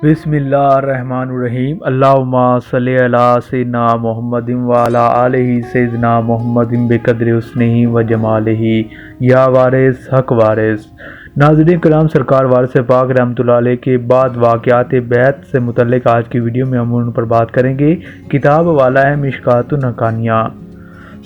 بسم اللہ الرحمن الرحیم اللہم صلی علی سیدنا محمد وعلی آلہ سیدنا محمد بقدر حسنہ و جمالہ یا وارث حق وارث۔ ناظرین کرام، سرکار وارث پاک رحمۃ اللہ علیہ کے بعد واقعات بیعت سے متعلق آج کی ویڈیو میں ہم ان پر بات کریں گے۔ کتاب والا ہے مشکوٰۃ الحقانیہ۔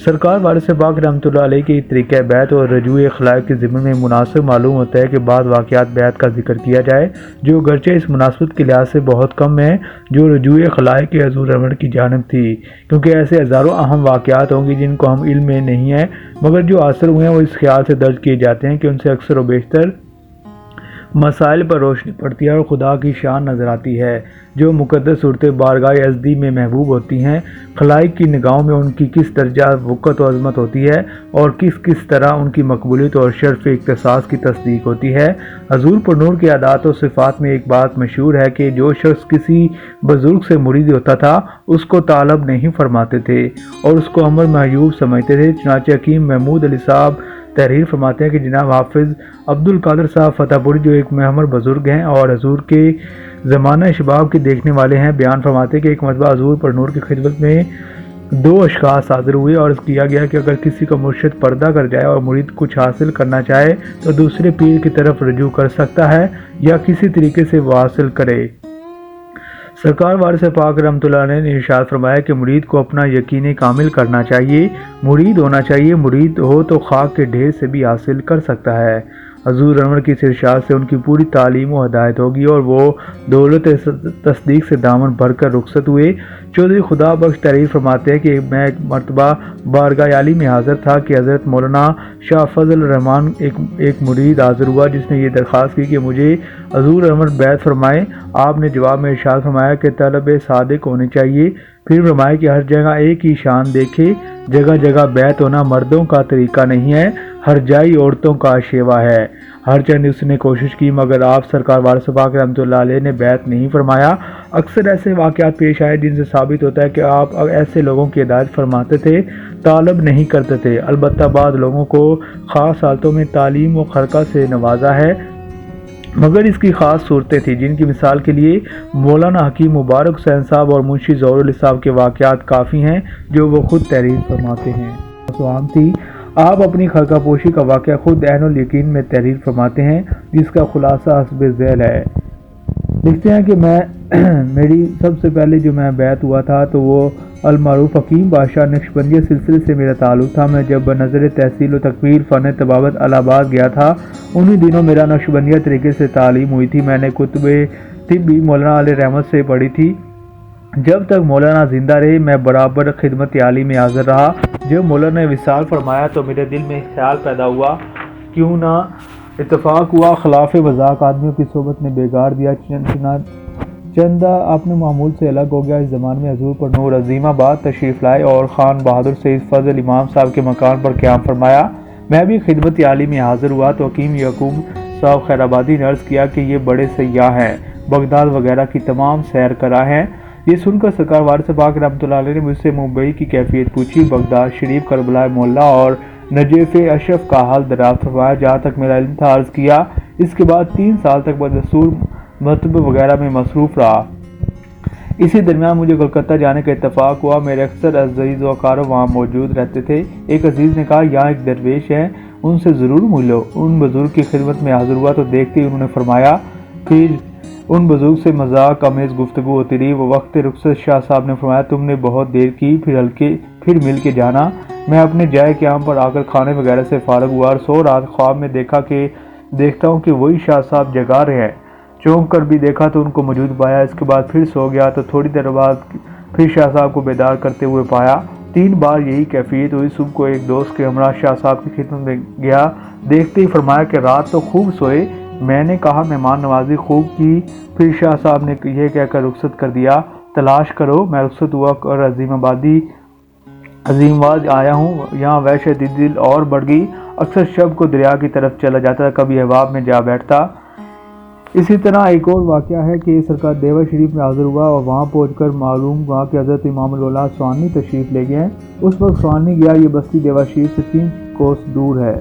سرکار وارث پاک رحمۃ اللہ علیہ کے طریقہ بیعت اور رجوع خلائق کے ضمن میں مناسب معلوم ہوتا ہے کہ بعض واقعات بیعت کا ذکر کیا جائے جو گرچہ اس مناسبت کے لحاظ سے بہت کم ہیں، جو رجوع خلائق کے حضور انور کی جانب تھی، کیونکہ ایسے ہزاروں اہم واقعات ہوں گے جن کو ہم علم میں نہیں ہیں، مگر جو حاصل ہوئے ہیں وہ اس خیال سے درج کیے جاتے ہیں کہ ان سے اکثر و بیشتر مسائل پر روشنی پڑتی ہے اور خدا کی شان نظر آتی ہے، جو مقدس صورت بارگاہ ازدی میں محبوب ہوتی ہیں۔ خلائق کی نگاہوں میں ان کی کس درجہ وقت و عظمت ہوتی ہے اور کس طرح ان کی مقبولیت اور شرف اختصاص کی تصدیق ہوتی ہے۔ حضور پر نور کے عادات و صفات میں ایک بات مشہور ہے کہ جو شخص کسی بزرگ سے مرید ہوتا تھا اس کو طالب نہیں فرماتے تھے اور اس کو امر محجوب سمجھتے تھے۔ چنانچہ حکیم محمود علی صاحب تحریر فرماتے ہیں کہ جناب حافظ عبد القادر صاحب فتح پوری جو ایک محمر بزرگ ہیں اور حضور کے زمانہ شباب کے دیکھنے والے ہیں، بیان فرماتے ہیں کہ ایک مرتبہ حضور پر نور کی خدمت میں دو اشخاص حاضر ہوئے اور عرض کیا گیا کہ اگر کسی کا مرشد پردہ کر جائے اور مرید کچھ حاصل کرنا چاہے تو دوسرے پیر کی طرف رجوع کر سکتا ہے یا کسی طریقے سے وہ حاصل کرے۔ سرکار وارث پاک رحمۃ اللہ علیہ نے ارشاد فرمایا کہ مرید کو اپنا یقین کامل کرنا چاہیے، مرید ہونا چاہیے، مرید ہو تو خاک کے ڈھیر سے بھی حاصل کر سکتا ہے۔ حضور انور کی اس ارشاد سے ان کی پوری تعلیم و ہدایت ہوگی اور وہ دولت تصدیق سے دامن بھر کر رخصت ہوئے۔ چودھری خدا بخش تحریر فرماتے ہیں کہ میں ایک مرتبہ بارگاہ عالی میں حاضر تھا کہ حضرت مولانا شاہ فضل الرحمان ایک مرید حاضر ہوا جس نے یہ درخواست کی کہ مجھے حضور انور بیعت فرمائے۔ آپ نے جواب میں ارشاد فرمایا کہ طلب صادق ہونی چاہیے، پھر فرمایا کہ ہر جگہ ایک ہی شان دیکھے، جگہ جگہ بیعت ہونا مردوں کا طریقہ نہیں ہے، ہر جائی عورتوں کا شیوا ہے۔ ہر چند اس نے کوشش کی مگر آپ سرکار وارث پاک رحمۃ اللہ علیہ نے بیعت نہیں فرمایا۔ اکثر ایسے واقعات پیش آئے جن سے ثابت ہوتا ہے کہ آپ ایسے لوگوں کی ہدایت فرماتے تھے، طالب نہیں کرتے تھے۔ البتہ بعض لوگوں کو خاص حالتوں میں تعلیم و خرقہ سے نوازا ہے، مگر اس کی خاص صورتیں تھیں جن کی مثال کے لیے مولانا حکیم مبارک حسین صاحب اور منشی ظہور علی صاحب کے واقعات کافی ہیں جو وہ خود تحریر فرماتے ہیں۔ عام تھی، آپ اپنی خرقہ پوشی کا واقعہ خود عین الیقین میں تحریر فرماتے ہیں جس کا خلاصہ حسب ذیل ہے۔ لکھتے ہیں کہ میری سب سے پہلے جو میں بیعت ہوا تھا تو وہ المعروف حکیم بادشاہ نقشبندیہ سلسلے سے میرا تعلق تھا۔ میں جب بنظر تحصیل و تکمیل فن طبابت الہ آباد گیا تھا انہی دنوں میرا نقشبندیہ طریقے سے تعلیم ہوئی تھی۔ میں نے کتب طب بھی مولانا علیہ رحمت سے پڑھی تھی۔ جب تک مولانا زندہ رہے میں برابر خدمت عالی میں حاضر رہا۔ جب مولانا نے وصال فرمایا تو میرے دل میں خیال پیدا ہوا کیوں نہ اتفاق ہوا خلاف مذاق آدمیوں کی صحبت نے بگاڑ دیا، چندہ اپنے معمول سے الگ ہو گیا۔ اس زمانے میں حضور پر نور عظیم آباد تشریف لائے اور خان بہادر سید فضل امام صاحب کے مکان پر قیام فرمایا۔ میں بھی خدمت عالی میں حاضر ہوا تو حکیم یعقوب صاحب خیر آبادی نے عرض کیا کہ یہ بڑے سیاح ہیں، بغداد وغیرہ کی تمام سیر کرا ہیں۔ یہ سن کر سرکار وارث پاک رحمۃ اللہ علیہ نے مجھ سے ممبئی کی کیفیت پوچھی، بغداد شریف، کربلا معلیٰ اور نجف اشرف کا حال دریافت فرمایا۔ جہاں تک میرا علم تھا عرض کیا۔ اس کے بعد 3 سال تک بدستور مکتب وغیرہ میں مصروف رہا۔ اسی درمیان مجھے کلکتہ جانے کا اتفاق ہوا۔ میرے اکثر عزیز و اقارب وہاں موجود رہتے تھے۔ ایک عزیز نے کہا یہاں ایک درویش ہے، ان سے ضرور ملو۔ ان بزرگ کی خدمت میں حاضر ہوا تو دیکھتے ہی انہوں نے فرمایا، پھر ان بزرگ سے مذاق آمیز گفتگو ہوتی رہی۔ وہ وقت رخصت شاہ صاحب نے فرمایا تم نے بہت دیر کی، پھر مل کے جانا۔ میں اپنے جائے قیام پر آ کر کھانے وغیرہ سے فارغ ہوا اور سو رات خواب میں دیکھتا ہوں کہ وہی شاہ صاحب جگا رہے ہیں۔ چونک کر بھی دیکھا تو ان کو موجود پایا۔ اس کے بعد پھر سو گیا تو تھوڑی دیر بعد پھر شاہ صاحب کو بیدار کرتے ہوئے پایا۔ 3 بار یہی کیفیت ہوئی۔ صبح کو ایک دوست کے ہمراہ شاہ صاحب کی خدمت میں گیا، دیکھتے ہی فرمایا کہ رات تو خوب سوئے۔ میں نے کہا مہمان نوازی خوب کی۔ پھر شاہ صاحب نے یہ کہہ کر رخصت کر دیا، تلاش کرو۔ میں رخصت ہوا اور عظیم آباد آیا ہوں۔ یہاں وحشت دل اور بڑھ گئی۔ اکثر شب کو دریا کی طرف چلا جاتا، کبھی احباب میں جا بیٹھتا۔ اسی طرح ایک اور واقعہ ہے کہ سرکار دیوا شریف میں حاضر ہوا اور وہاں پہنچ کر معلوم ہوا کہ حضرت امام الاولاد سوانی تشریف لے گئے ہیں۔ اس وقت سوانی گیا، یہ بستی دیوا شریف سے 3 کوس دور ہے۔